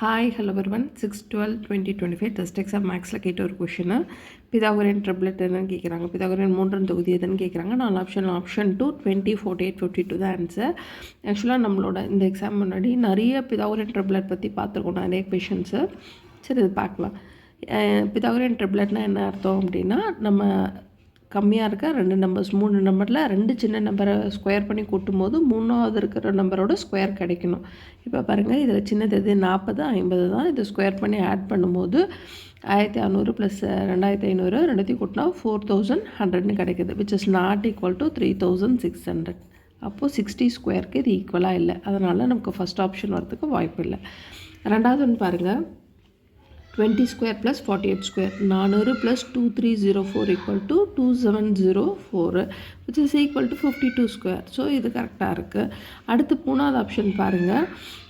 Hi hello everyone 6/12/2025 test exam மேக்ஸில் கேட்ட ஒரு கொஷினு பிதாகோரியன் ட்ரிப்ளெட் என்னன்னு கேட்குறாங்க. பிதாகோரியன் மூன்றாம் தொகுதி எதுன்னு கேட்குறாங்க. 4 ஆப்ஷன் 2 20 48 52 தான் ஆன்சர். ஆக்சுவலாக நம்மளோட இந்த எக்ஸாம் முன்னாடி நிறைய பிதாகோரியன் ட்ரிப்ளெட் பற்றி பார்த்துருக்கோம், நிறைய கொஷின்ஸு. சரி, இது பார்க்கலாம். பிதாகோரியன் ட்ரிப்ளெட்னால் என்ன அர்த்தம் அப்படின்னா, நம்ம கம்மியாக இருக்க 2 நம்பர்ஸ் 3 நம்பரில் 2 சின்ன நம்பரை ஸ்கொயர் பண்ணி கூட்டும்போது 3ஆவது இருக்கிற நம்பரோட ஸ்கொயர் கிடைக்கணும். இப்போ பாருங்கள், இதில் சின்னது எது 40 50 தான். இதை ஸ்கொயர் பண்ணி ஆட் பண்ணும்போது 1600 ப்ளஸ் 2500 ரெண்டுத்தையும் கூட்டினா 4100 கிடைக்குது, which is not equal to 3600. அப்போது 60 ஸ்கொயருக்கு இது ஈக்குவலாக இல்லை. அதனால் நமக்கு ஃபஸ்ட் ஆப்ஷன் வரதுக்கு வாய்ப்பு இல்லை. ரெண்டாவது ஒன்று பாருங்கள், 20 square plus 48 square 400 plus 2304 equal to 2704 which is equal to 52 square. So இது கரெக்டாக இருக்குது. அடுத்து 3வது ஆப்ஷன் பாருங்கள்.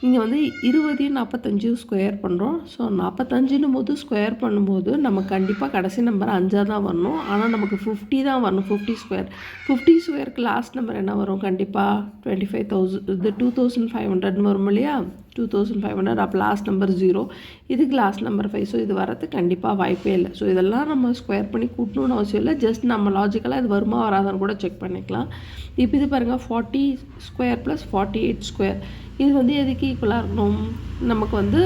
இங்கே வந்து 20 45 ஸ்கொயர் பண்ணுறோம். ஸோ 45 போது ஸ்கொயர் பண்ணும்போது நம்ம கண்டிப்பாக கடைசி நம்பர் 5 தான் வரணும். ஆனால் நமக்கு 50 தான் வரணும். 50 ஸ்கொயர் 50 ஸ்கொயருக்கு லாஸ்ட் நம்பர் என்ன வரும்? கண்டிப்பாக 25,000 இது 2500 வரும் இல்லையா? 2500. அப்போ லாஸ்ட் நம்பர் 0, இதுக்கு லாஸ்ட் நம்பர் 5. ஸோ இது வரது கண்டிப்பாக வாய்ப்பே இல்லை. ஸோ இதெல்லாம் நம்ம ஸ்கொயர் பண்ணி கூட்டணும்னு அவசியம் இல்லை. ஜஸ்ட் நம்ம லாஜிக்கலாக இது வருமா வராதான்னு கூட செக் பண்ணிக்கலாம். இப்போ இது பாருங்கள், 40 ஸ்கொயர் ப்ளஸ் 48 ஸ்கொயர் இது வந்து எதுக்கு ஈக்குவலாக இருக்கணும்? நமக்கு வந்து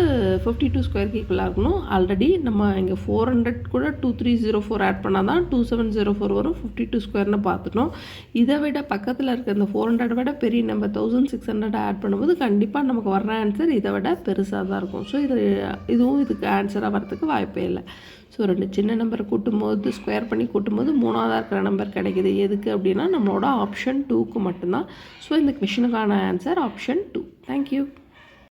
52 ஸ்கொயருக்கு ஈக்குவலாக இருக்கணும். ஆல்ரெடி நம்ம இங்கே 400 கூட 2304 ஆட் பண்ணால் தான் 2704 வரும். 52 ஸ்கொயர்னு பார்த்துட்டோம். இதை விட பக்கத்தில் இருக்க இந்த 400 விட பெரிய நம்பர் 1600 ஆட் பண்ணும்போது கண்டிப்பாக நமக்கு வர்ற ஆன்சர் இதை விட பெருசாக தான் இருக்கும். ஸோ இதுவும் இதுக்கு ஆன்சராக வரதுக்கு வாய்ப்பே இல்லை. ஸோ 2 சின்ன நம்பரை கூட்டும்போது ஸ்கொயர் பண்ணி கூட்டும்போது 3ஆவதாக இருக்கிற நம்பர் கிடைக்கிது. எதுக்கு அப்படின்னா நம்மளோட ஆப்ஷன் 2க்கு மட்டும்தான். ஸோ இந்த கொஷினுக்கான ஆன்சர் ஆப்ஷன் 2. தேங்க்யூ.